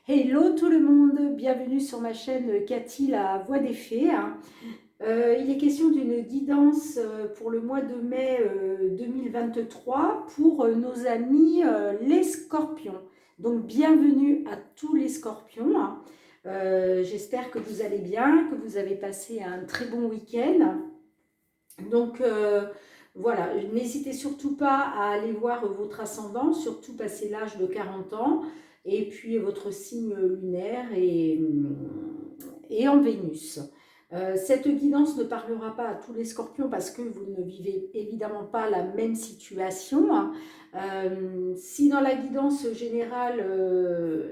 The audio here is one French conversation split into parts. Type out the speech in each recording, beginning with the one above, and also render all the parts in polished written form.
Hello tout le monde, bienvenue sur ma chaîne Cathy, la voix des fées. Il est question d'une guidance pour le mois de mai 2023 pour nos amis les scorpions. Donc bienvenue à tous les scorpions. J'espère que vous allez bien, que vous avez passé un très bon week-end. Donc voilà, n'hésitez surtout pas à aller voir votre ascendant, surtout passé l'âge de 40 ans, et puis votre signe lunaire et en Vénus. Cette guidance ne parlera pas à tous les scorpions parce que vous ne vivez évidemment pas la même situation. Si dans la guidance générale,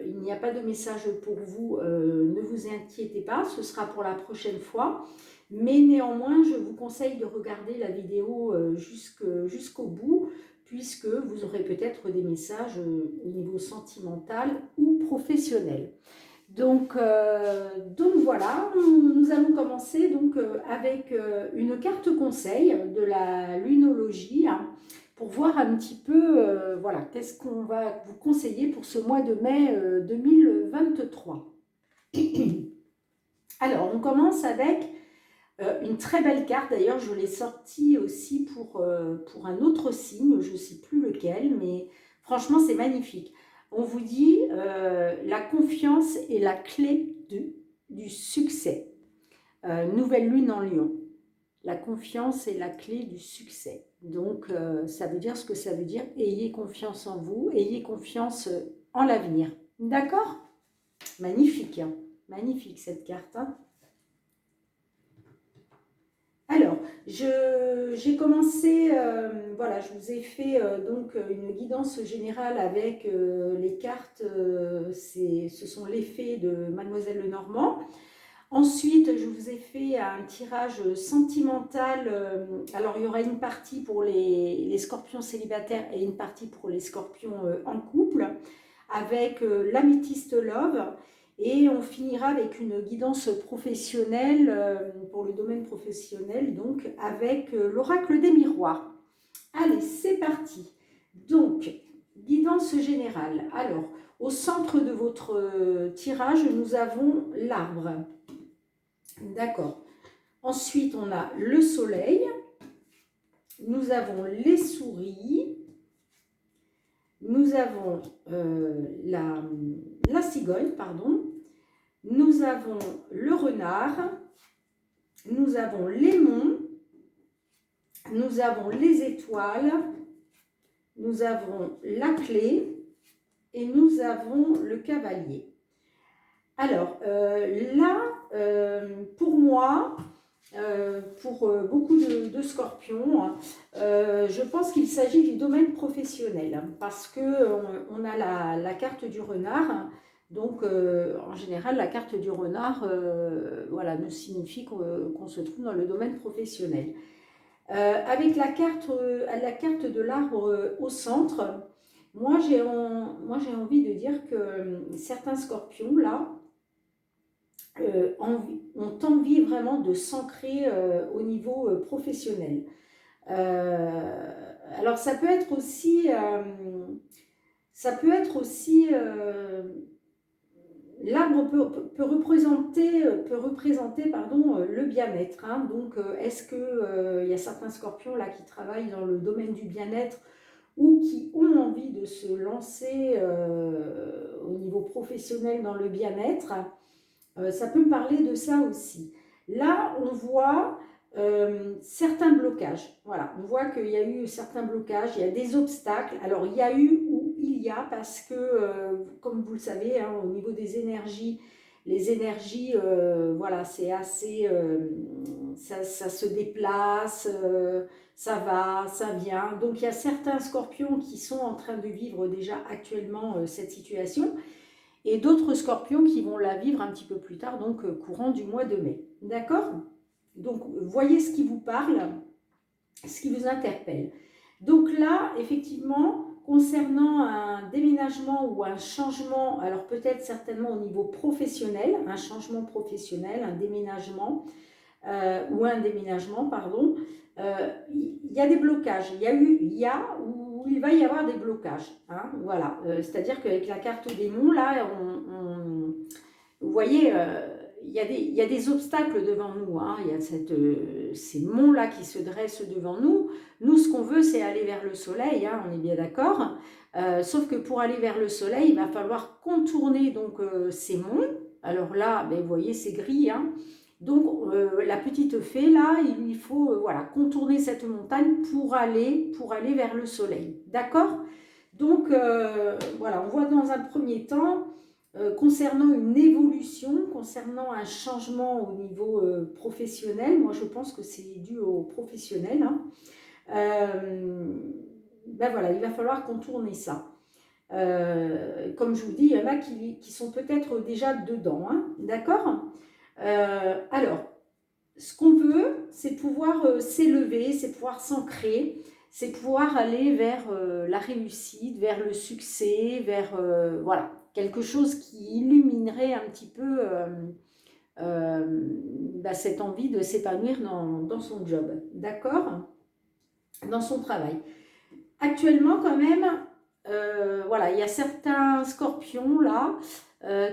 il n'y a pas de message pour vous, ne vous inquiétez pas, ce sera pour la prochaine fois. Mais néanmoins, je vous conseille de regarder la vidéo jusqu'au bout, puisque vous aurez peut-être des messages au niveau sentimental ou professionnel. Donc voilà, nous allons commencer avec une carte conseil de la lunologie pour voir un petit peu voilà, qu'est-ce qu'on va vous conseiller pour ce mois de mai 2023. Alors, on commence avec une très belle carte. D'ailleurs, je l'ai sortie aussi pour un autre signe, je ne sais plus lequel, mais franchement, c'est magnifique. On vous dit la confiance est la clé du succès. Nouvelle lune en Lion. La confiance est la clé du succès. Donc, ça veut dire ce que ça veut dire. Ayez confiance en vous, ayez confiance en l'avenir. D'accord? Magnifique, hein. Magnifique cette carte. Hein. Alors, j'ai commencé, voilà, je vous ai fait donc une guidance générale avec les cartes, ce sont les fées de Mademoiselle Lenormand. Ensuite, je vous ai fait un tirage sentimental. Alors, il y aura une partie pour les scorpions célibataires et une partie pour les scorpions en couple, avec l'améthyste love. Et on finira avec une guidance professionnelle pour le domaine professionnel, donc avec l'oracle des miroirs. Allez, c'est parti. Donc, guidance générale. Alors, au centre de votre tirage, nous avons l'arbre. D'accord. Ensuite, on a le soleil. Nous avons les souris. Nous avons la cigogne, pardon. Nous avons le renard. Nous avons les monts. Nous avons les étoiles. Nous avons la clé. Et nous avons le cavalier. Alors, là, pour moi, pour beaucoup de scorpions, je pense qu'il s'agit du domaine professionnel parce qu'on a la carte du renard. Donc, en général, la carte du renard voilà, nous signifie qu'on se trouve dans le domaine professionnel. Avec la carte de l'arbre au centre, moi j'ai envie de dire que certains scorpions, là, ont envie vraiment de s'ancrer au niveau professionnel. Alors ça peut être aussi, l'arbre peut représenter pardon, le bien-être. Hein. Donc est-ce qu'il y a certains scorpions là qui travaillent dans le domaine du bien-être ou qui ont envie de se lancer au niveau professionnel dans le bien-être? Ça peut me parler de ça aussi. Là, on voit certains blocages. Voilà, on voit qu'il y a eu certains blocages, il y a des obstacles. Alors, il y a eu ou il y a parce que, comme vous le savez, hein, au niveau des énergies, les énergies, voilà, c'est assez, ça se déplace, ça va, ça vient. Donc, il y a certains scorpions qui sont en train de vivre déjà actuellement cette situation et d'autres scorpions qui vont la vivre un petit peu plus tard, donc courant du mois de mai. D'accord? Donc, voyez ce qui vous parle, ce qui vous interpelle. Donc là, effectivement, concernant un déménagement ou un changement, alors peut-être certainement au niveau professionnel, un changement professionnel, un déménagement, ou un déménagement, pardon, il y a des blocages. Il y a où il va y avoir des blocages. Hein, voilà, c'est-à-dire qu'avec la carte démon, là, vous voyez, il y a des obstacles devant nous. Hein, il y a ces monts-là qui se dressent devant nous. Nous, ce qu'on veut, c'est aller vers le soleil, hein, on est bien d'accord. Sauf que pour aller vers le soleil, il va falloir contourner donc, ces monts. Alors là, ben, vous voyez, c'est gris, hein. Donc, la petite fée, là, il lui faut voilà, contourner cette montagne pour aller vers le soleil. D'accord? Donc, voilà, on voit dans un premier temps, concernant une évolution, concernant un changement au niveau professionnel, moi je pense que c'est dû au professionnel, hein. Ben voilà, il va falloir contourner ça. Comme je vous dis, il y en a qui sont peut-être déjà dedans, hein, d'accord? Alors, ce qu'on veut, c'est pouvoir s'élever, c'est pouvoir s'ancrer, c'est pouvoir aller vers la réussite, vers le succès, vers voilà, quelque chose qui illuminerait un petit peu bah, cette envie de s'épanouir dans son job, d'accord? Dans son travail. Actuellement, quand même, voilà, il y a certains scorpions là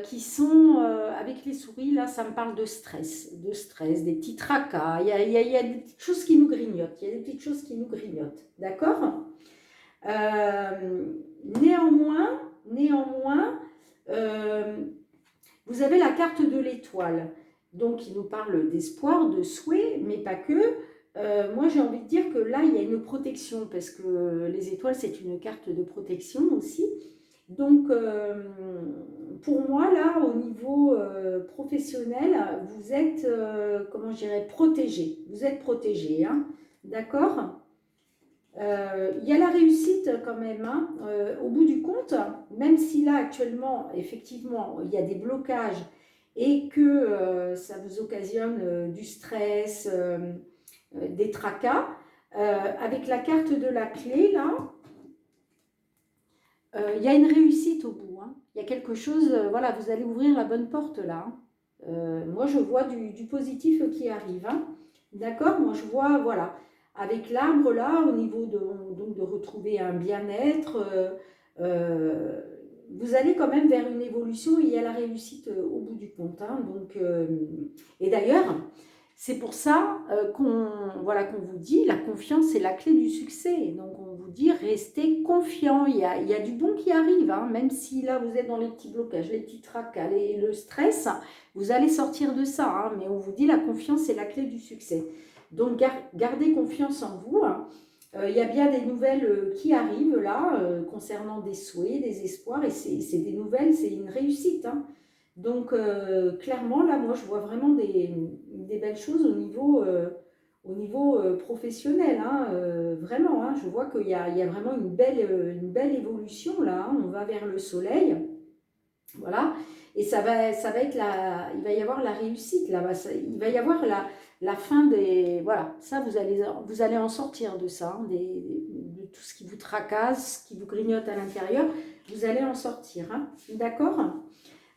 qui sont avec les souris, là, ça me parle de stress, des petits tracas. Il y a des petites choses qui nous grignotent. Il y a des petites choses qui nous grignotent. D'accord? Néanmoins, vous avez la carte de l'étoile. Donc, qui nous parle d'espoir, de souhait, mais pas que. Moi, j'ai envie de dire que là, il y a une protection, parce que les étoiles, c'est une carte de protection aussi. Donc, pour moi, là, au niveau professionnel, vous êtes, comment je dirais, protégé. Vous êtes protégé, hein, d'accord? Il y a la réussite quand même, hein, au bout du compte, même si là, actuellement, effectivement, il y a des blocages et que ça vous occasionne du stress, des tracas, avec la carte de la clé, là, il y a une réussite au bout. Hein. Il y a quelque chose, voilà, vous allez ouvrir la bonne porte là. Moi, je vois du positif qui arrive. Hein. D'accord? Moi, je vois, voilà, avec l'arbre là, au niveau donc de retrouver un bien-être, vous allez quand même vers une évolution et il y a la réussite au bout du compte. Hein. Donc, et d'ailleurs, c'est pour ça voilà, qu'on vous dit, la confiance est la clé du succès. Donc, on vous dit, restez confiant. Il y a du bon qui arrive, hein, même si là, vous êtes dans les petits blocages, les petits tracas, le stress, vous allez sortir de ça. Hein, mais on vous dit, la confiance est la clé du succès. Donc, gardez confiance en vous. Hein. Il y a bien des nouvelles qui arrivent là, concernant des souhaits, des espoirs, et c'est des nouvelles, c'est une réussite. Hein. Donc, clairement, là, moi, je vois vraiment des belles choses au niveau professionnel. Hein, vraiment, hein, je vois qu'il y a vraiment une belle évolution, là. Hein, on va vers le soleil. Voilà. Et ça va être il va y avoir la réussite, là. Il va y avoir la fin des... Voilà, ça, vous allez en sortir de ça, hein, de tout ce qui vous tracasse, qui vous grignote à l'intérieur. Vous allez en sortir. Hein, d'accord ?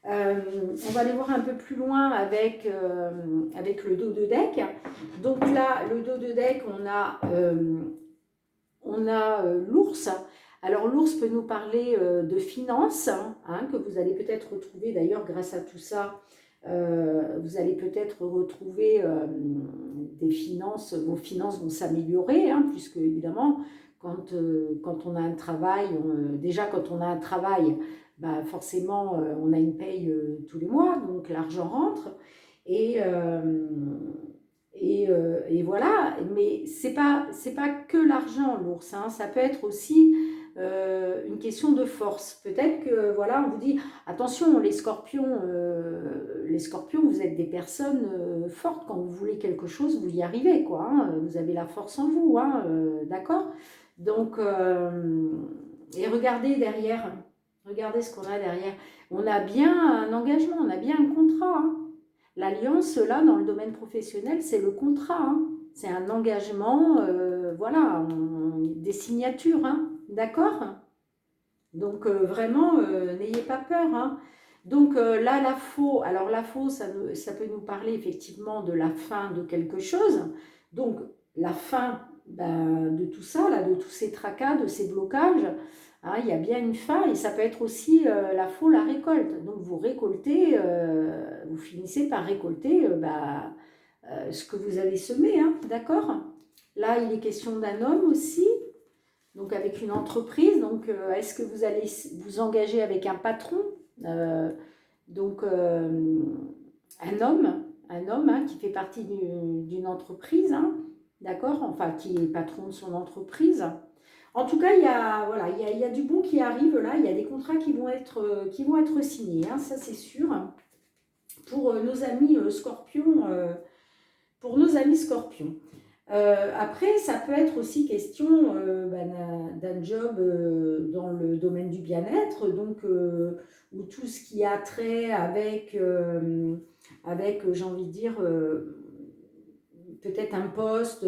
On va aller voir un peu plus loin avec le dos de deck. Donc là, le dos de deck, on a l'ours. Alors l'ours peut nous parler de finances, hein, que vous allez peut-être retrouver d'ailleurs grâce à tout ça. Vous allez peut-être retrouver des finances, vos finances vont s'améliorer, hein, puisque évidemment, quand on a un travail, déjà quand on a un travail, bah forcément, on a une paye tous les mois, donc l'argent rentre. Et, et voilà, mais c'est pas que l'argent, l'ours, hein, ça peut être aussi une question de force. Peut-être que, voilà, on vous dit, attention, les scorpions, vous êtes des personnes fortes. Quand vous voulez quelque chose, vous y arrivez, quoi. Hein, vous avez la force en vous, hein, d'accord? Donc, et regardez derrière. Regardez ce qu'on a derrière. On a bien un engagement, on a bien un contrat. Hein. L'alliance, là, dans le domaine professionnel, c'est le contrat. Hein. C'est un engagement, voilà, des signatures. Hein. D'accord? Donc, vraiment, n'ayez pas peur. Hein. Donc, là, la faux, alors la faux, ça peut nous parler effectivement de la fin de quelque chose. Donc, la fin ben, de tout ça, là, de tous ces tracas, de ces blocages. Hein, il y a bien une fin et ça peut être aussi la faux, la récolte. Donc vous récoltez, vous finissez par récolter ce que vous avez semé, hein, d'accord? Là, il est question d'un homme aussi, donc avec une entreprise. Donc est-ce que vous allez vous engager avec un patron? Euh, donc un homme hein, qui fait partie d'une entreprise, hein, d'accord? Enfin, qui est patron de son entreprise. En tout cas, voilà, il y a du bon qui arrive là, il y a des contrats qui vont être signés, hein, ça c'est sûr, pour nos amis scorpions. Pour nos amis scorpions. Après, ça peut être aussi question d'un job dans le domaine du bien-être, donc où tout ce qui a trait avec j'ai envie de dire, peut-être un poste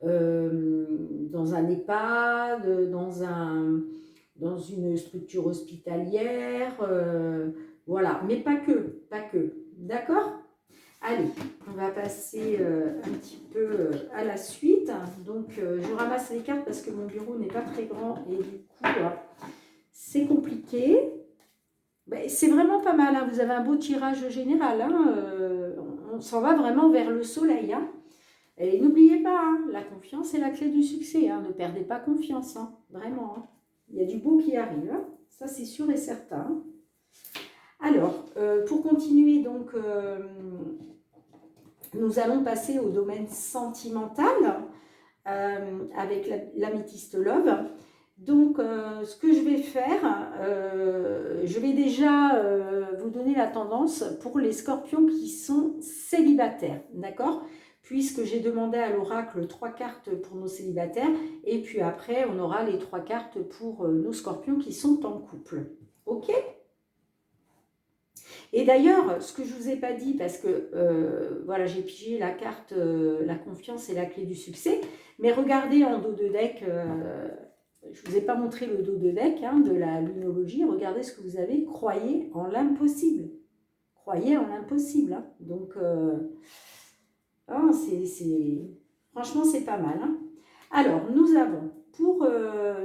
dans un EHPAD, dans une structure hospitalière, voilà, mais pas que, pas que. D'accord? Allez, on va passer un petit peu à la suite. Donc, je ramasse les cartes parce que mon bureau n'est pas très grand et du coup, c'est compliqué. Mais c'est vraiment pas mal, hein. Vous avez un beau tirage général. Hein. On s'en va vraiment vers le soleil. Hein. Et n'oubliez pas, hein, la confiance est la clé du succès. Hein. Ne perdez pas confiance, hein. Vraiment. Hein. Il y a du beau qui arrive. Hein. Ça, c'est sûr et certain. Alors, pour continuer, donc, nous allons passer au domaine sentimental avec l'améthyste love. Donc, ce que je vais faire, je vais déjà vous donner la tendance pour les scorpions qui sont célibataires, d'accord? Puisque j'ai demandé à l'oracle 3 cartes pour nos célibataires, et puis après, on aura les 3 cartes pour nos scorpions qui sont en couple. Ok? Et d'ailleurs, ce que je ne vous ai pas dit, parce que voilà, j'ai pigé la carte la confiance est la clé du succès, mais regardez en dos de deck, je ne vous ai pas montré le dos de deck hein, de la lunologie, regardez ce que vous avez, croyez en l'impossible. Croyez en l'impossible. Hein. Donc, franchement, c'est pas mal. Hein. Alors, nous avons, pour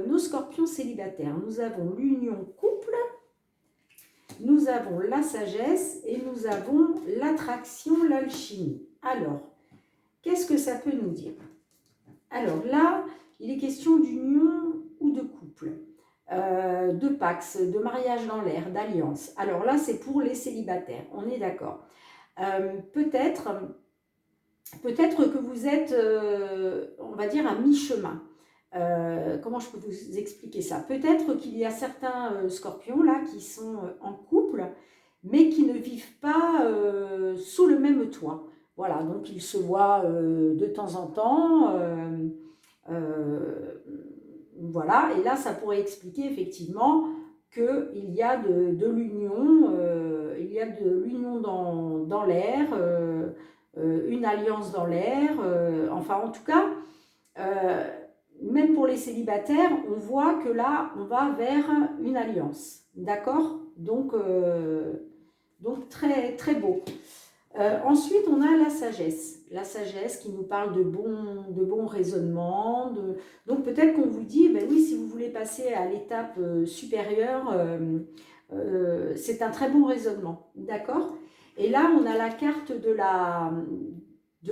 nos scorpions célibataires, nous avons l'union couple, nous avons la sagesse et nous avons l'attraction, l'alchimie. Alors, qu'est-ce que ça peut nous dire? Alors là, il est question d'union ou de couple, de pax, de mariage dans l'air, d'alliance. Alors là, c'est pour les célibataires, on est d'accord. Peut-être que vous êtes, on va dire, à mi-chemin. Comment je peux vous expliquer ça? Peut-être qu'il y a certains scorpions là qui sont en couple, mais qui ne vivent pas sous le même toit. Voilà, donc ils se voient de temps en temps. Voilà, et là ça pourrait expliquer effectivement qu'il y a de l'union, il y a de l'union dans l'air, une alliance dans l'air, enfin en tout cas, même pour les célibataires, on voit que là, on va vers une alliance. D'accord? Donc très, très beau. Ensuite, on a la sagesse. La sagesse qui nous parle de bons raisonnements. Donc peut-être qu'on vous dit, ben oui, si vous voulez passer à l'étape supérieure, c'est un très bon raisonnement. D'accord? Et là, on a la carte de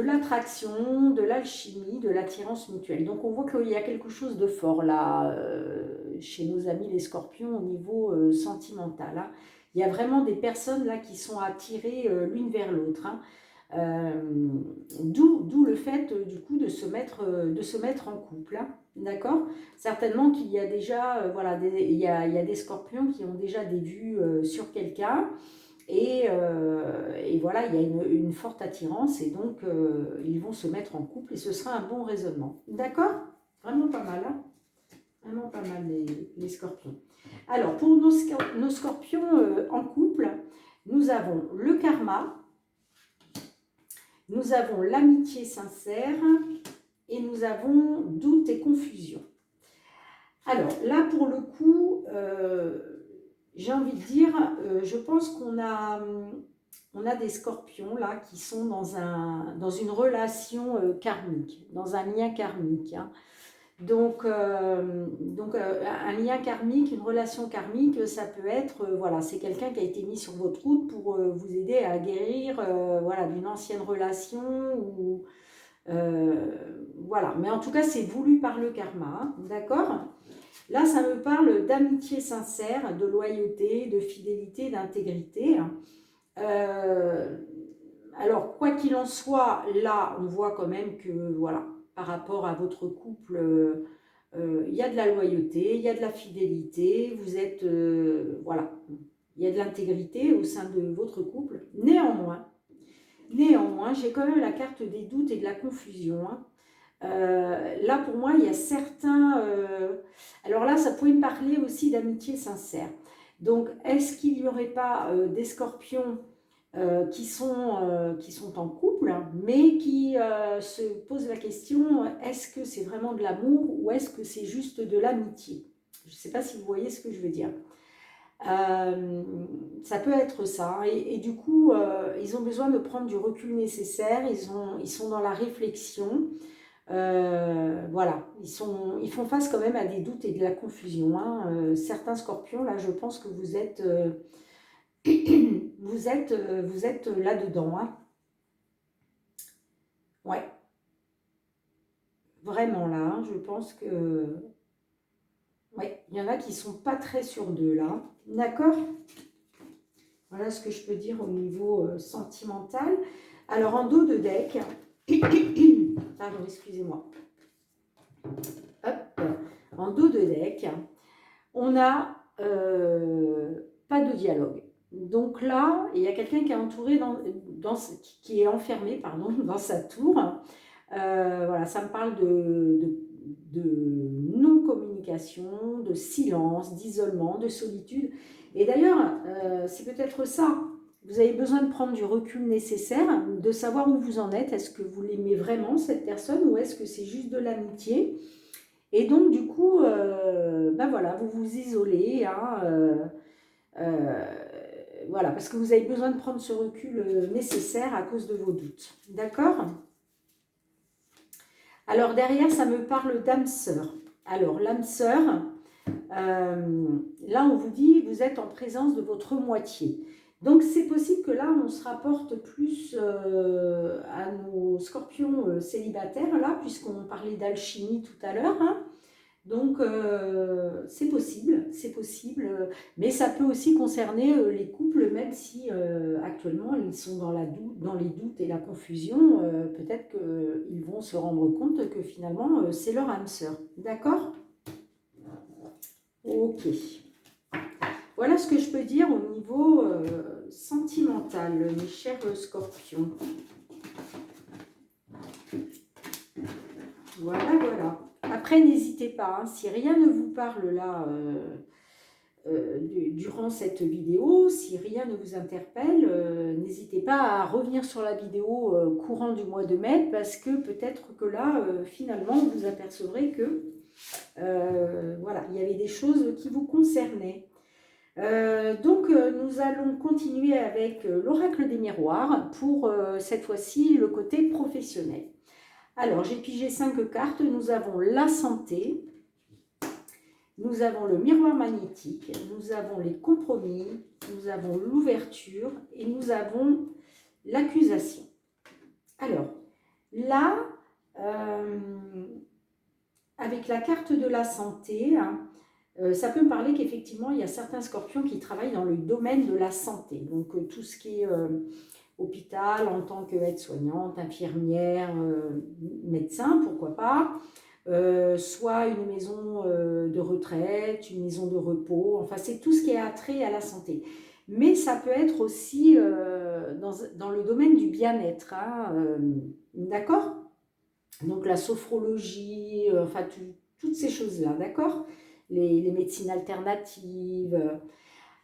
l'attraction, de l'alchimie, de l'attirance mutuelle. Donc on voit qu'il y a quelque chose de fort là, chez nos amis les scorpions au niveau sentimental. Hein. Il y a vraiment des personnes là qui sont attirées l'une vers l'autre. Hein. D'où le fait du coup de se mettre en couple. Hein. D'accord? Certainement qu'il y a déjà, voilà, il y a des scorpions qui ont déjà des vues sur quelqu'un. Et voilà, il y a une forte attirance et donc ils vont se mettre en couple et ce sera un bon raisonnement. D'accord? Vraiment pas mal, hein? Vraiment pas mal les scorpions. Alors, pour nos scorpions en couple, nous avons le karma, nous avons l'amitié sincère et nous avons doute et confusion. Alors, là, pour le coup, j'ai envie de dire, je pense qu'on a on a des scorpions là qui sont dans une relation karmique, dans un lien karmique. Hein. Un lien karmique, une relation karmique, ça peut être, voilà, c'est quelqu'un qui a été mis sur votre route pour vous aider à guérir voilà, d'une ancienne relation ou voilà. Mais en tout cas, c'est voulu par le karma, hein, d'accord? Là, ça me parle d'amitié sincère, de loyauté, de fidélité, d'intégrité. Euh, alors, quoi qu'il en soit, là, on voit quand même que, voilà, par rapport à votre couple, il y a de la loyauté, il y a de la fidélité, vous êtes, voilà, il y a de l'intégrité au sein de votre couple. Néanmoins, j'ai quand même la carte des doutes et de la confusion. Hein. Là, pour moi, il y a certains... alors là, ça pourrait me parler aussi d'amitié sincère. Donc, est-ce qu'il n'y aurait pas des scorpions qui sont en couple, mais qui se posent la question, est-ce que c'est vraiment de l'amour ou est-ce que c'est juste de l'amitié? Je ne sais pas si vous voyez ce que je veux dire. Ça peut être ça. Et du coup, ils ont besoin de prendre du recul nécessaire, ils sont dans la réflexion. Voilà, ils font face quand même à des doutes et de la confusion. Hein. Certains scorpions, là, je pense que vous êtes... vous êtes là-dedans. Hein. Ouais, vraiment là. Hein, je pense que... Ouais, il y en a qui ne sont pas très sûrs d'eux là. D'accord? Voilà ce que je peux dire au niveau sentimental. Alors, en dos de deck... Pardon, excusez-moi. Hop. En dos de deck, on a pas de dialogue. Donc là, il y a quelqu'un qui est entouré qui est enfermé pardon, dans sa tour. Voilà, ça me parle de non-communication, de silence, d'isolement, de solitude. Et d'ailleurs, c'est peut-être ça. Vous avez besoin de prendre du recul nécessaire, de savoir où vous en êtes. Est-ce que vous l'aimez vraiment, cette personne, ou est-ce que c'est juste de l'amitié? Et donc, du coup, ben voilà, vous vous isolez. Hein, voilà, parce que vous avez besoin de prendre ce recul nécessaire à cause de vos doutes. D'accord? Alors, derrière, ça me parle d'âme sœur. Alors, l'âme sœur, là, on vous dit, vous êtes en présence de votre moitié. Donc, c'est possible que là, on se rapporte plus à nos scorpions célibataires, là, puisqu'on parlait d'alchimie tout à l'heure. Hein. Donc, c'est possible, mais ça peut aussi concerner les couples, même si actuellement ils sont dans les doutes et la confusion, peut-être qu'ils vont se rendre compte que finalement c'est leur âme sœur. D'accord? Ok. Voilà ce que je peux dire au niveau sentimental, mes chers scorpions. Voilà, voilà. Après, n'hésitez pas, hein, si rien ne vous parle là durant cette vidéo, si rien ne vous interpelle, n'hésitez pas à revenir sur la vidéo courant du mois de mai, parce que peut-être que là, finalement, vous apercevrez que voilà, il y avait des choses qui vous concernaient. Donc, nous allons continuer avec l'oracle des miroirs pour cette fois-ci le côté professionnel. Alors, j'ai pigé 5 cartes. Nous avons la santé, nous avons le miroir magnétique, nous avons les compromis, nous avons l'ouverture et nous avons l'accusation. Alors, là, avec la carte de la santé, hein, ça peut me parler qu'effectivement, il y a certains scorpions qui travaillent dans le domaine de la santé. Donc, tout ce qui est hôpital en tant qu'aide-soignante, infirmière, médecin, pourquoi pas. Soit une maison de retraite, une maison de repos, enfin c'est tout ce qui est attrait à la santé. Mais ça peut être aussi dans le domaine du bien-être, hein, d'accord? Donc la sophrologie, enfin toutes ces choses-là, d'accord? Les médecines alternatives.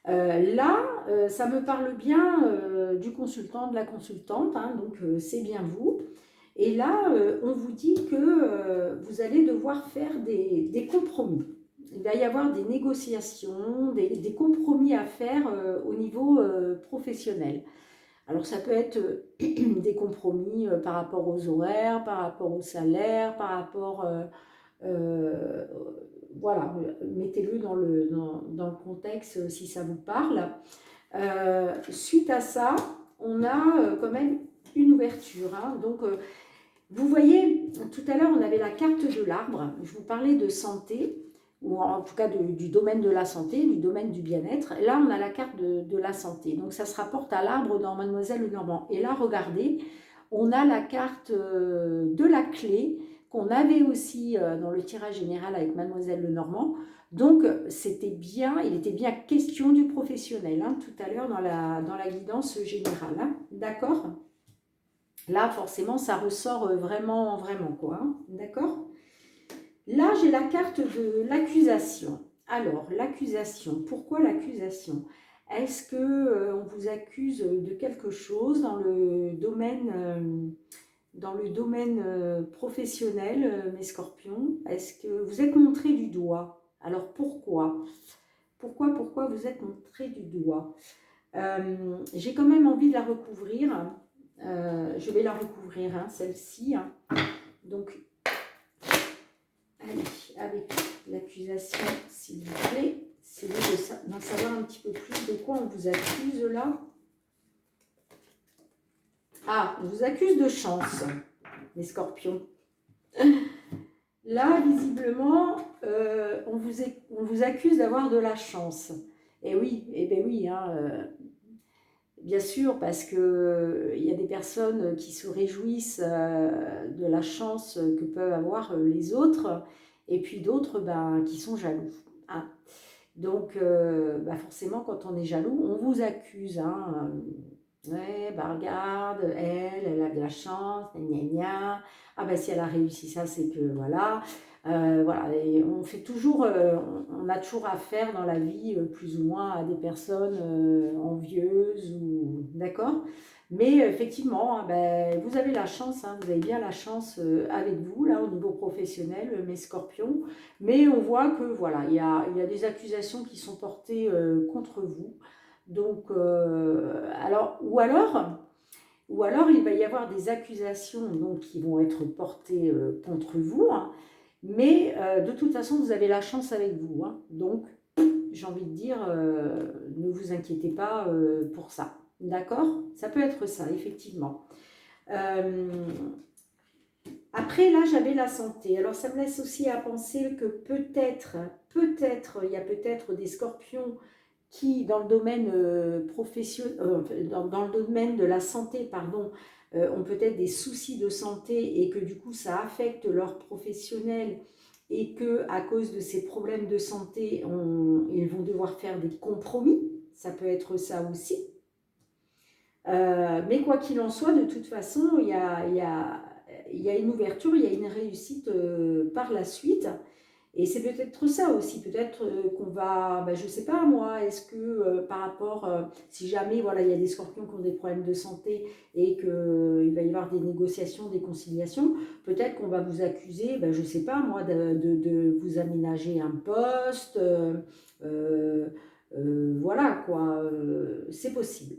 Là, ça me parle bien du consultant, de la consultante, hein, donc c'est bien vous. Et là, on vous dit que vous allez devoir faire des compromis. Il va y avoir des négociations, des compromis à faire au niveau professionnel. Alors ça peut être des compromis par rapport aux horaires, par rapport au salaire, par rapport... euh, voilà, mettez-le dans le contexte si ça vous parle. Suite à ça, on a quand même une ouverture. Hein. Donc, vous voyez, tout à l'heure, on avait la carte de l'arbre. Je vous parlais de santé, ou en tout cas du domaine de la santé, du domaine du bien-être. Là, on a la carte de la santé. Donc, ça se rapporte à l'arbre dans Mademoiselle Lenormand. Et là, regardez, on a la carte de la clé qu'on avait aussi dans le tirage général avec Mademoiselle Lenormand. Donc, c'était bien, il était bien question du professionnel hein, tout à l'heure dans la guidance générale. Hein. D'accord? Là, forcément, ça ressort vraiment, vraiment quoi. Hein. D'accord? Là, j'ai la carte de l'accusation. Alors, l'accusation, pourquoi l'accusation? Est-ce que on vous accuse de quelque chose dans le domaine professionnel, mes scorpions? Est-ce que vous êtes montré du doigt? Alors, pourquoi? Pourquoi vous êtes montré du doigt? J'ai quand même envie de la recouvrir. Je vais la recouvrir, hein, celle-ci. Hein. Donc, allez, avec l'accusation, s'il vous plaît, c'est d'en savoir un petit peu plus de quoi on vous accuse là. Ah, on vous accuse de chance, les scorpions. Là, visiblement, on vous accuse d'avoir de la chance. Et oui, eh bien oui, hein, bien sûr, parce que il y a des personnes qui se réjouissent de la chance que peuvent avoir les autres, et puis d'autres ben, qui sont jaloux. Hein. Donc, bah forcément, quand on est jaloux, on vous accuse. Hein. Ouais, bah regarde, elle a de la chance, gna gna gna. Ah bah si elle a réussi ça, c'est que voilà. Voilà, et on fait toujours, on a toujours affaire dans la vie, plus ou moins, à des personnes envieuses ou d'accord. Mais effectivement, hein, ben, vous avez la chance, hein, vous avez bien la chance avec vous, là, au niveau professionnel, mes scorpions. Mais on voit que voilà, il y a des accusations qui sont portées contre vous. Donc, ou alors il va y avoir des accusations donc, qui vont être portées contre vous, hein, mais de toute façon, vous avez la chance avec vous. Hein, donc, j'ai envie de dire, ne vous inquiétez pas pour ça. D'accord? Ça peut être ça, effectivement. Après, là, j'avais la santé. Alors, ça me laisse aussi à penser que peut-être, il y a peut-être des scorpions qui, dans le domaine dans le domaine de la santé, pardon, ont peut-être des soucis de santé et que du coup, ça affecte leur professionnel et que à cause de ces problèmes de santé, ils vont devoir faire des compromis. Ça peut être ça aussi. Mais quoi qu'il en soit, de toute façon, il y a une ouverture, il y a une réussite par la suite. Et c'est peut-être ça aussi, peut-être qu'on va, ben, je ne sais pas moi, est-ce que par rapport, si jamais voilà, il y a des scorpions qui ont des problèmes de santé et qu'il va y avoir des négociations, des conciliations, peut-être qu'on va vous accuser, ben, je ne sais pas moi, de vous aménager un poste, euh, voilà quoi, c'est possible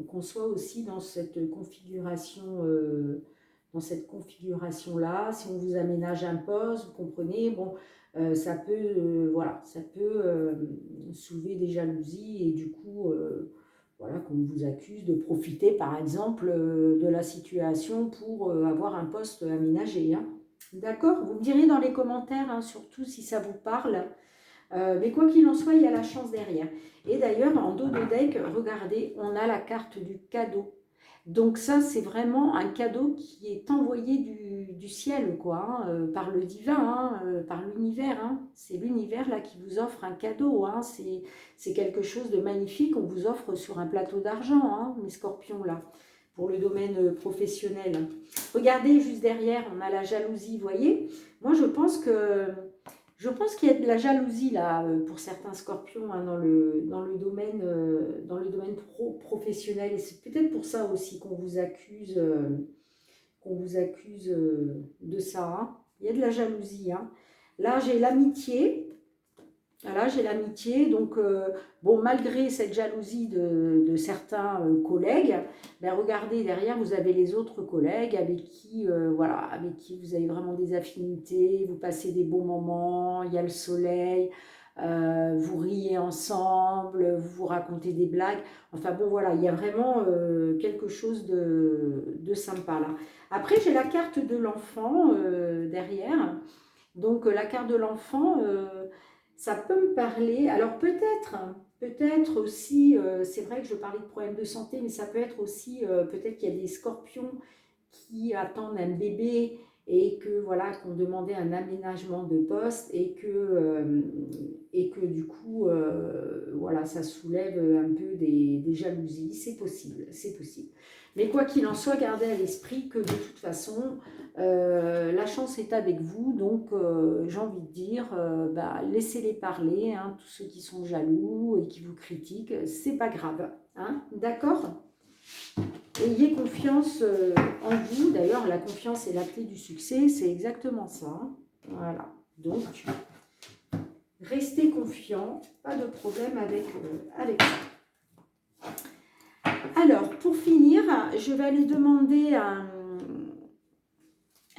qu'on soit aussi dans cette configuration-là. Si on vous aménage un poste, vous comprenez, bon, ça peut, voilà, ça peut soulever des jalousies et du coup, voilà, qu'on vous accuse de profiter, par exemple, de la situation pour avoir un poste aménagé. Hein. D'accord? Vous me direz dans les commentaires, hein, surtout si ça vous parle. Mais quoi qu'il en soit, il y a la chance derrière. Et d'ailleurs, en dos de deck, regardez, on a la carte du cadeau. Donc ça, c'est vraiment un cadeau qui est envoyé du ciel, quoi, hein, par le divin, hein, par l'univers. Hein. C'est l'univers là qui vous offre un cadeau. Hein. C'est quelque chose de magnifique. On vous offre sur un plateau d'argent, hein, mes scorpions là, pour le domaine professionnel. Regardez juste derrière, on a la jalousie, vous voyez. Moi, je pense qu'il y a de la jalousie là pour certains scorpions hein, dans le domaine professionnel et c'est peut-être pour ça aussi qu'on vous accuse de ça. Hein. Il y a de la jalousie. Hein. Là j'ai l'amitié Voilà, j'ai l'amitié. Donc, bon, malgré cette jalousie de certains collègues, ben, regardez derrière, vous avez les autres collègues avec qui, voilà, avec qui vous avez vraiment des affinités, vous passez des bons moments, il y a le soleil, vous riez ensemble, vous vous racontez des blagues. Enfin bon, voilà, il y a vraiment quelque chose de sympa là. Après, j'ai la carte de l'enfant derrière. Donc, la carte de l'enfant, ça peut me parler. Alors, peut-être aussi, c'est vrai que je parlais de problèmes de santé, mais ça peut être aussi, peut-être qu'il y a des scorpions qui attendent un bébé et que voilà, qu'on demandait un aménagement de poste et que du coup, voilà, ça soulève un peu des jalousies. C'est possible, c'est possible. Mais quoi qu'il en soit, gardez à l'esprit que de toute façon, la chance est avec vous, donc j'ai envie de dire, bah, laissez-les parler, hein, tous ceux qui sont jaloux et qui vous critiquent, c'est pas grave, hein, d'accord? Ayez confiance en vous, d'ailleurs la confiance est la clé du succès, c'est exactement ça, hein. Voilà, donc restez confiant, pas de problème avec ça. Alors, pour finir, je vais aller demander un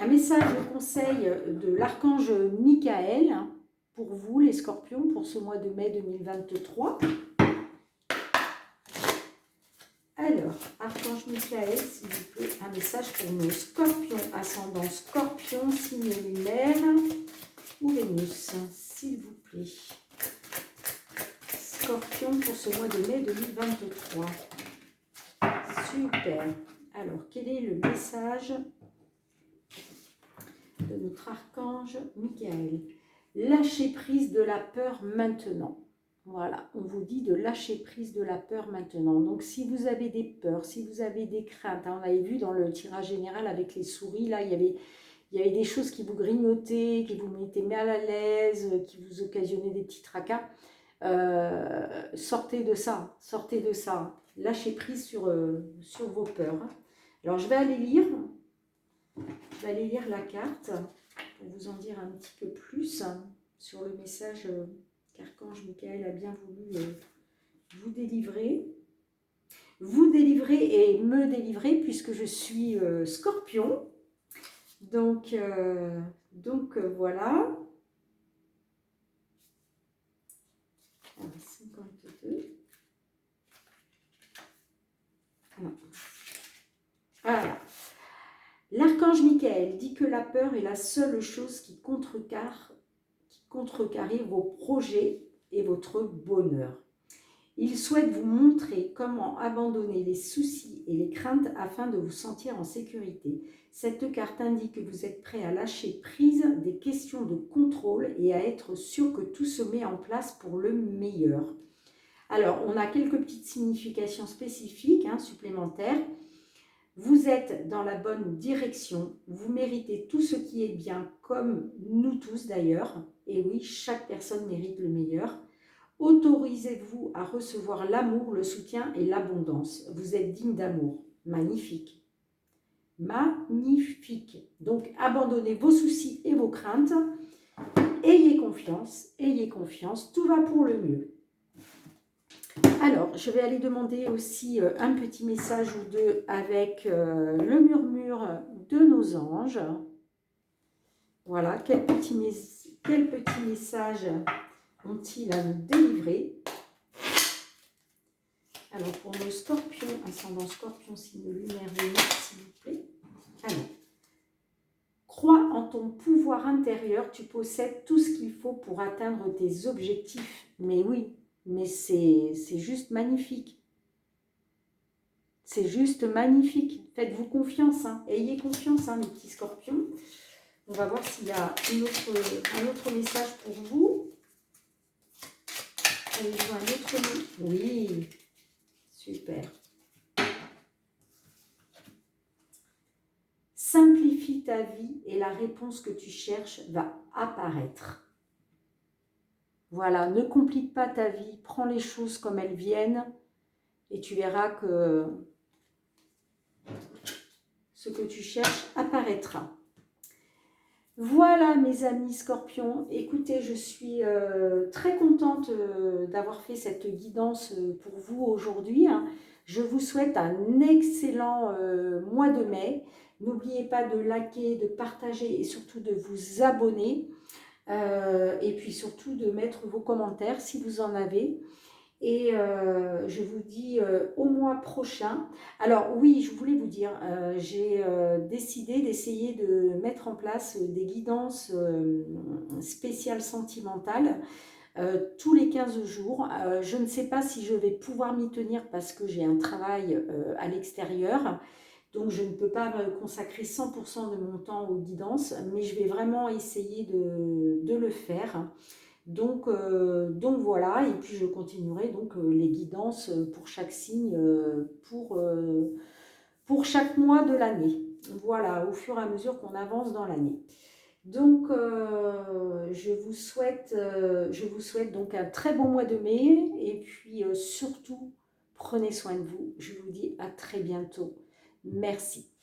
message de conseil de l'archange Michael pour vous, les scorpions, pour ce mois de mai 2023. Alors, archange Michael, s'il vous plaît, un message pour nos scorpions, ascendant scorpion, signe lunaire ou Vénus, s'il vous plaît. Scorpion pour ce mois de mai 2023. Super. Alors, quel est le message de notre archange Michael? Lâchez prise de la peur maintenant. Voilà, on vous dit de lâcher prise de la peur maintenant. Donc, si vous avez des peurs, si vous avez des craintes, hein, on avait vu dans le tirage général avec les souris, là, il y avait des choses qui vous grignotaient, qui vous mettaient mal à l'aise, qui vous occasionnaient des petits tracas. Sortez de ça, sortez de ça. Lâchez prise sur vos peurs. Alors, je vais aller lire la carte pour vous en dire un petit peu plus sur le message qu'Archange Michael a bien voulu vous délivrer. Vous délivrer et me délivrer puisque je suis scorpion. Donc voilà. Alors, 52. Voilà. L'archange Michael dit que la peur est la seule chose qui contrecarre vos projets et votre bonheur. Il souhaite vous montrer comment abandonner les soucis et les craintes afin de vous sentir en sécurité. Cette carte indique que vous êtes prêt à lâcher prise des questions de contrôle et à être sûr que tout se met en place pour le meilleur. Alors, on a quelques petites significations spécifiques, hein, supplémentaires. Vous êtes dans la bonne direction, vous méritez tout ce qui est bien, comme nous tous d'ailleurs. Et oui, chaque personne mérite le meilleur. Autorisez-vous à recevoir l'amour, le soutien et l'abondance. Vous êtes digne d'amour. Magnifique. Magnifique. Donc, abandonnez vos soucis et vos craintes. Ayez confiance, tout va pour le mieux. Alors, je vais aller demander aussi un petit message ou deux avec le murmure de nos anges. Voilà, quel petit message ont-ils à nous délivrer? Alors, pour nos scorpions, ascendant scorpion, signe lunaire, s'il vous plaît. Alors, crois en ton pouvoir intérieur, tu possèdes tout ce qu'il faut pour atteindre tes objectifs. Mais oui, mais c'est juste magnifique. C'est juste magnifique. Faites-vous confiance, hein. Ayez confiance, hein, mes petits scorpions. On va voir s'il y a un autre message pour vous. Allez, je vois un autre. Oui, super. Simplifie ta vie et la réponse que tu cherches va apparaître. Voilà, ne complique pas ta vie, prends les choses comme elles viennent et tu verras que ce que tu cherches apparaîtra. Voilà mes amis scorpions, écoutez, je suis très contente d'avoir fait cette guidance pour vous aujourd'hui, hein. Je vous souhaite un excellent mois de mai. N'oubliez pas de liker, de partager et surtout de vous abonner. Et puis surtout de mettre vos commentaires si vous en avez. Et je vous dis au mois prochain. Alors oui, je voulais vous dire, j'ai décidé d'essayer de mettre en place des guidances spéciales sentimentales tous les 15 jours. Je ne sais pas si je vais pouvoir m'y tenir parce que j'ai un travail à l'extérieur. Donc je ne peux pas me consacrer 100% de mon temps aux guidances, mais je vais vraiment essayer de le faire. Donc voilà, et puis je continuerai donc les guidances pour chaque signe, pour chaque mois de l'année. Voilà, au fur et à mesure qu'on avance dans l'année. Donc je vous souhaite donc un très bon mois de mai, et puis surtout, prenez soin de vous. Je vous dis à très bientôt. Merci.